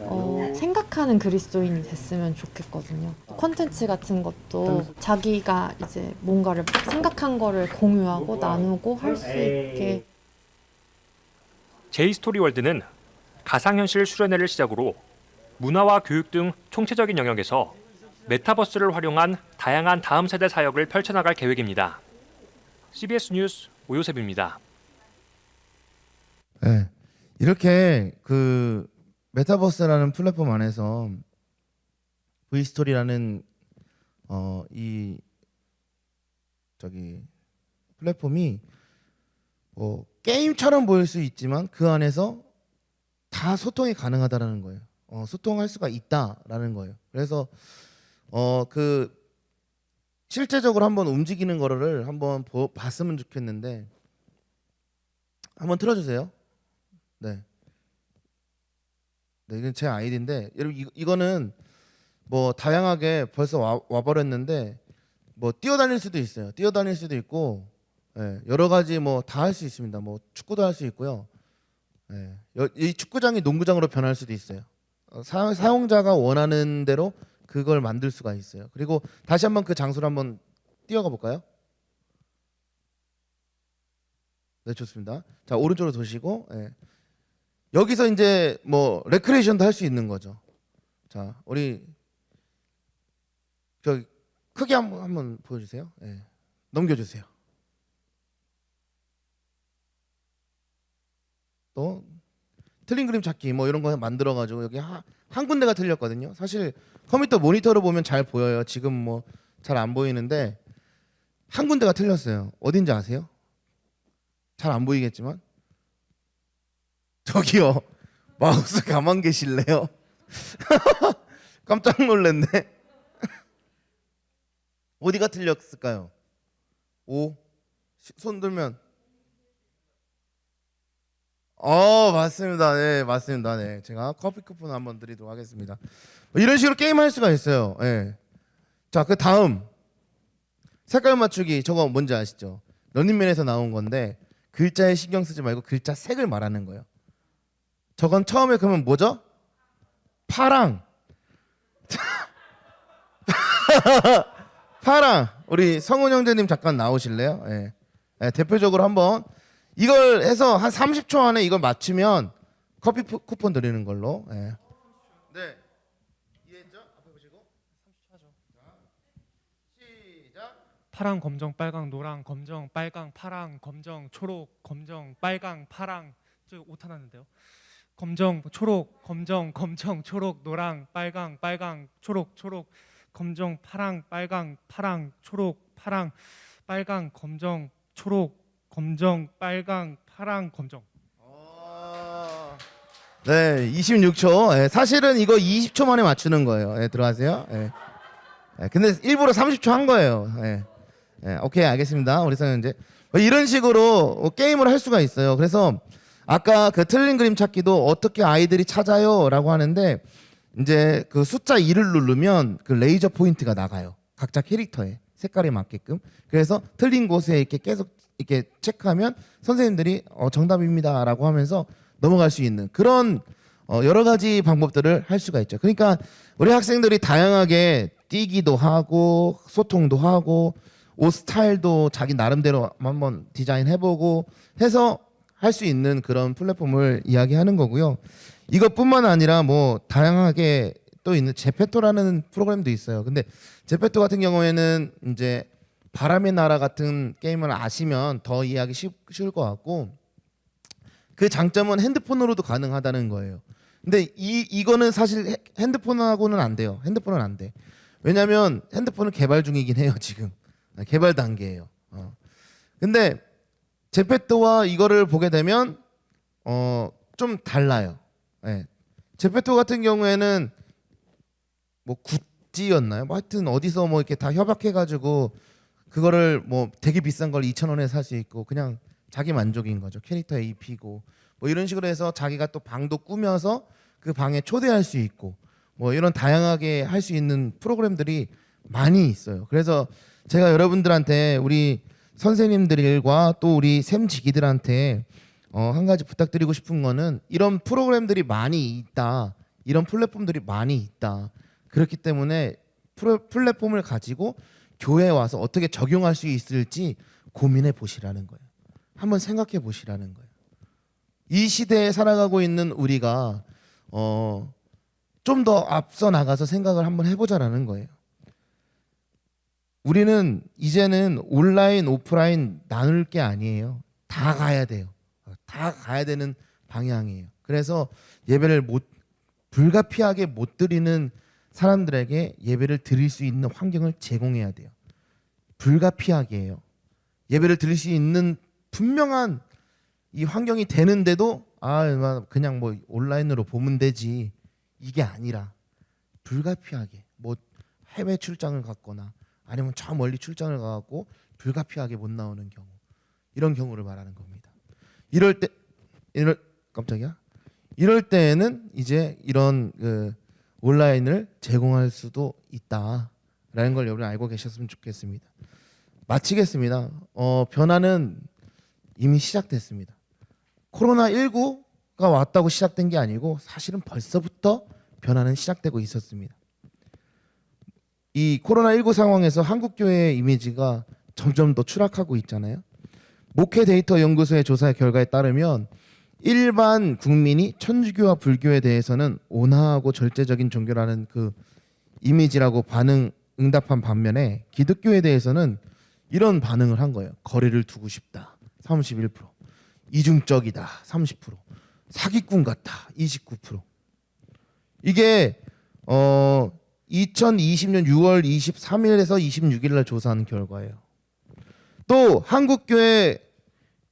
생각하는 그리스도인이 됐으면 좋겠거든요. 콘텐츠 같은 것도 자기가 이제 뭔가를 생각한 거를 공유하고 나누고 할 수 있게. 제이스토리월드는 가상현실 수련회를 시작으로 문화와 교육 등 총체적인 영역에서 메타버스를 활용한 다양한 다음 세대 사역을 펼쳐나갈 계획입니다. CBS 뉴스 오요셉입니다. 네, 이렇게 그 메타버스라는 플랫폼 안에서 V스토리라는 이 플랫폼이 게임처럼 보일 수 있지만 그 안에서 다 소통이 가능하다라는 거예요. 소통할 수가 있다라는 거예요. 그래서 그 실제적으로 한번 움직이는 거를 한번 봤으면 좋겠는데 한번 틀어주세요. 네. 네, 이건 제 아이디인데 여러분 이거는 뭐 다양하게 벌써 와버렸는데 뭐 뛰어다닐 수도 있어요. 뛰어다닐 수도 있고 여러 가지 뭐 다 할 수 있습니다. 뭐 축구도 할 수 있고요. 이 축구장이 농구장으로 변할 수도 있어요. 사용자가 원하는 대로 그걸 만들 수가 있어요. 그리고 다시 한번 그 장소를 한번 뛰어가 볼까요? 네, 좋습니다. 자, 오른쪽으로 도시고 여기서 이제 뭐 레크레이션도 할 수 있는 거죠. 자, 우리 저 크게 한번 보여주세요. 넘겨주세요. 또 틀린 그림 찾기 뭐 이런 거 만들어 가지고 여기 한 군데가 틀렸거든요. 사실 컴퓨터 모니터로 보면 잘 보여요. 지금 뭐 잘 안 보이는데 한 군데가 틀렸어요. 어딘지 아세요? 잘 안 보이겠지만 저기요. 마우스 가만 계실래요? 깜짝 놀랐네. 어디가 틀렸을까요? 손 들면 맞습니다. 네, 맞습니다. 네, 제가 커피 쿠폰 한번 드리도록 하겠습니다. 이런 식으로 게임할 수가 있어요. 자, 그 다음 색깔 맞추기 저거 뭔지 아시죠? 런닝맨에서 나온 건데 글자에 신경 쓰지 말고 글자 색을 말하는 거예요. 저건 처음에 그러면 뭐죠? 파랑. 파랑. 우리 성훈 형제님 잠깐 나오실래요? 예. 예, 대표적으로 한번 이걸 해서 한 30초 안에 이걸 맞추면 커피 쿠폰 드리는 걸로. 예. 네. 이해했죠? 앞에 보시고. 30초 하죠. 자, 시작. 파랑, 검정, 빨강, 노랑, 검정, 빨강, 파랑, 검정, 초록, 검정, 빨강, 파랑. 저 오타 났는데요. 검정, 초록, 검정, 검정, 초록, 노랑, 빨강, 빨강, 초록, 초록, 검정, 파랑, 빨강, 파랑, 초록, 파랑, 빨강, 검정, 초록, 검정, 빨강, 파랑, 검정. 네, 26초. 예, 사실은 이거 20초 만에 맞추는 거예요. 예, 들어가세요. 예. 예, 근데 일부러 30초 한 거예요. 예. 예, 오케이, 알겠습니다. 우리 선생님 이제 이런 식으로 게임을 할 수가 있어요. 그래서 아까 그 틀린 그림 찾기도 어떻게 아이들이 찾아요라고 하는데 이제 그 숫자 2를 누르면 그 레이저 포인트가 나가요. 각자 캐릭터에 색깔에 맞게끔. 그래서 틀린 곳에 이렇게 계속 이렇게 체크하면 선생님들이 정답입니다라고 하면서 넘어갈 수 있는 그런 여러 가지 방법들을 할 수가 있죠. 그러니까 우리 학생들이 다양하게 뛰기도 하고 소통도 하고 옷 스타일도 자기 나름대로 한번 디자인해보고 해서 할 수 있는 그런 플랫폼을 이야기하는 거고요. 이것뿐만 아니라 뭐 다양하게 또 있는 제페토라는 프로그램도 있어요. 근데 제페토 같은 경우에는 이제 바람의 나라 같은 게임을 아시면 더 이해하기 쉬울 것 같고 그 장점은 핸드폰으로도 가능하다는 거예요. 근데 이거는 사실 핸드폰하고는 안 돼요. 핸드폰은 안 돼. 왜냐하면 핸드폰은 개발 중이긴 해요. 지금 개발 단계예요. 근데 제페토와 이거를 보게 되면 좀 달라요. 예. 제페토 같은 경우에는 뭐 구찌였나요? 뭐 하여튼 어디서 뭐 이렇게 다 협약해가지고 그거를 뭐 되게 비싼 걸 2,000원에 살 수 있고 그냥 자기 만족인 거죠. 캐릭터에 입히고 뭐 이런 식으로 해서 자기가 또 방도 꾸며서 그 방에 초대할 수 있고 뭐 이런 다양하게 할 수 있는 프로그램들이 많이 있어요. 그래서 제가 여러분들한테 우리 선생님들과 또 우리 샘지기들한테 한 가지 부탁드리고 싶은 거는 이런 프로그램들이 많이 있다. 이런 플랫폼들이 많이 있다. 그렇기 때문에 플랫폼을 가지고 교회에 와서 어떻게 적용할 수 있을지 고민해 보시라는 거예요. 한번 생각해 보시라는 거예요. 이 시대에 살아가고 있는 우리가 좀 더 앞서 나가서 생각을 한번 해보자라는 거예요. 우리는 이제는 온라인, 오프라인 나눌 게 아니에요. 다 가야 돼요. 다 가야 되는 방향이에요. 그래서 예배를 불가피하게 못 드리는 사람들에게 예배를 드릴 수 있는 환경을 제공해야 돼요. 불가피하게요. 예배를 드릴 수 있는 분명한 이 환경이 되는데도 그냥 뭐 온라인으로 보면 되지 이게 아니라 불가피하게 뭐 해외 출장을 갔거나 아니면 저 멀리 출장을 가갖고 불가피하게 못 나오는 경우 이런 경우를 말하는 겁니다. 이럴 때에는 이제 이런 온라인을 제공할 수도 있다라는 걸 여러분 알고 계셨으면 좋겠습니다. 마치겠습니다. 변화는 이미 시작됐습니다. 코로나19가 왔다고 시작된 게 아니고 사실은 벌써부터 변화는 시작되고 있었습니다. 이 코로나19 상황에서 한국교회의 이미지가 점점 더 추락하고 있잖아요. 목회 데이터 연구소의 조사 결과에 따르면 일반 국민이 천주교와 불교에 대해서는 온화하고 절제적인 종교라는 그 이미지라고 응답한 반면에 기독교에 대해서는 이런 반응을 한 거예요. 거리를 두고 싶다 31%, 이중적이다 30%, 사기꾼 같다 29%. 이게 2020년 6월 23일에서 26일 날 조사한 결과예요. 또 한국교회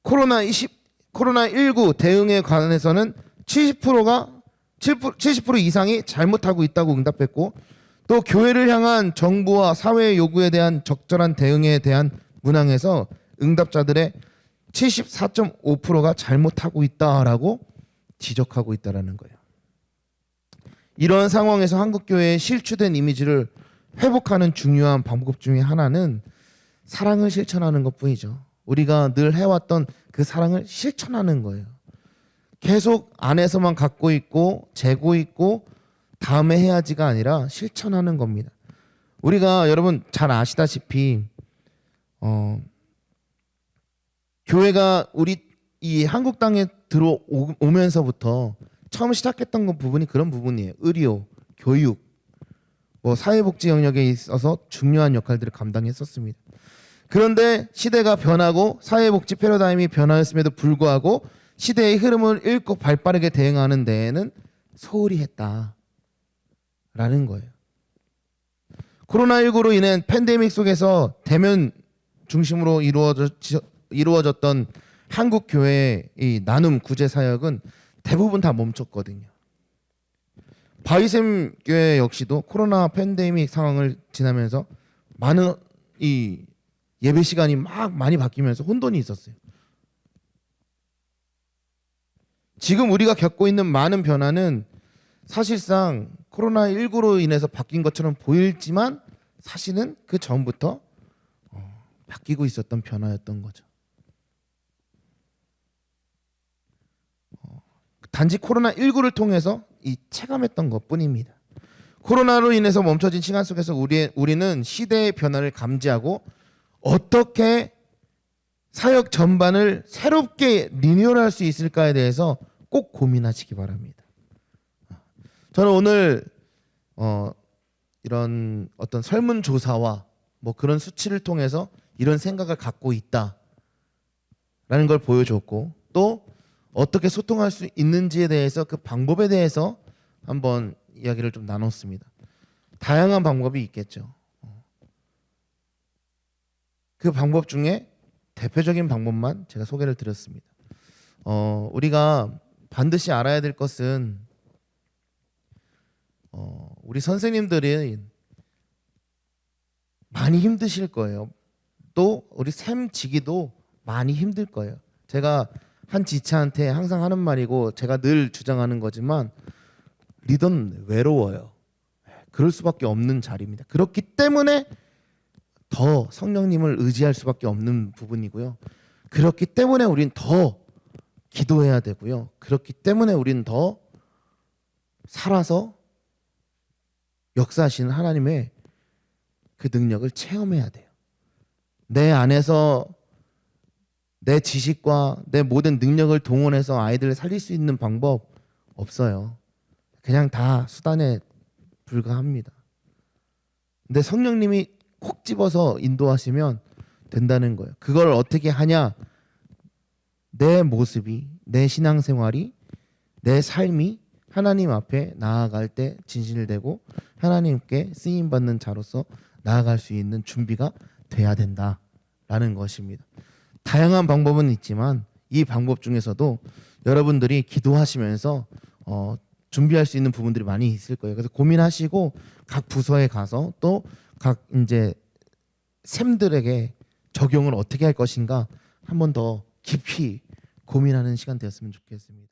코로나19 대응에 관해서는 70% 이상이 잘못하고 있다고 응답했고 또 교회를 향한 정부와 사회의 요구에 대한 적절한 대응에 대한 문항에서 응답자들의 74.5%가 잘못하고 있다라고 지적하고 있다라는 거예요. 이런 상황에서 한국교회의 실추된 이미지를 회복하는 중요한 방법 중에 하나는 사랑을 실천하는 것뿐이죠. 우리가 늘 해왔던 그 사랑을 실천하는 거예요. 계속 안에서만 갖고 있고 재고 있고 다음에 해야지가 아니라 실천하는 겁니다. 우리가 여러분 잘 아시다시피 교회가 우리 이 한국 땅에 들어오면서부터 처음 시작했던 건 부분이 그런 부분이에요. 의료, 교육, 뭐 사회복지 영역에 있어서 중요한 역할들을 감당했었습니다. 그런데 시대가 변하고 사회복지 패러다임이 변화했음에도 불구하고 시대의 흐름을 읽고 발빠르게 대응하는 데에는 소홀히 했다라는 거예요. 코로나19로 인한 팬데믹 속에서 대면 중심으로 이루어졌던 한국 교회의 이 나눔 구제 사역은 대부분 다 멈췄거든요. 바위샘 교회 역시도 코로나 팬데믹 상황을 지나면서 많은 이 예배 시간이 많이 바뀌면서 혼돈이 있었어요. 지금 우리가 겪고 있는 많은 변화는 사실상 코로나19로 인해서 바뀐 것처럼 보이지만 사실은 그 전부터 바뀌고 있었던 변화였던 거죠. 단지 코로나19를 통해서 이 체감했던 것뿐입니다. 코로나로 인해서 멈춰진 시간 속에서 우리는 시대의 변화를 감지하고 어떻게 사역 전반을 새롭게 리뉴얼할 수 있을까에 대해서 꼭 고민하시기 바랍니다. 저는 오늘 이런 어떤 설문조사와 뭐 그런 수치를 통해서 이런 생각을 갖고 있다라는 걸 보여줬고 또 어떻게 소통할 수 있는지에 대해서 그 방법에 대해서 한번 이야기를 좀 나눴습니다. 다양한 방법이 있겠죠. 그 방법 중에 대표적인 방법만 제가 소개를 드렸습니다. 우리가 반드시 알아야 될 것은 우리 선생님들이 많이 힘드실 거예요. 또 우리 샘지기도 많이 힘들 거예요. 제가 한 지체한테 항상 하는 말이고 제가 늘 주장하는 거지만 리더는 외로워요. 그럴 수밖에 없는 자리입니다. 그렇기 때문에 더 성령님을 의지할 수밖에 없는 부분이고요. 그렇기 때문에 우린 더 기도해야 되고요. 그렇기 때문에 우린 더 살아서 역사하시는 하나님의 그 능력을 체험해야 돼요. 내 안에서 내 지식과 내 모든 능력을 동원해서 아이들을 살릴 수 있는 방법 없어요. 그냥 다 수단에 불과합니다. 근데 성령님이 콕 집어서 인도하시면 된다는 거예요. 그걸 어떻게 하냐? 내 모습이, 내 신앙생활이, 내 삶이 하나님 앞에 나아갈 때 진실되고 하나님께 쓰임받는 자로서 나아갈 수 있는 준비가 돼야 된다라는 것입니다. 다양한 방법은 있지만 이 방법 중에서도 여러분들이 기도하시면서 준비할 수 있는 부분들이 많이 있을 거예요. 그래서 고민하시고 각 부서에 가서 또 각 이제 샘들에게 적용을 어떻게 할 것인가 한 번 더 깊이 고민하는 시간 되었으면 좋겠습니다.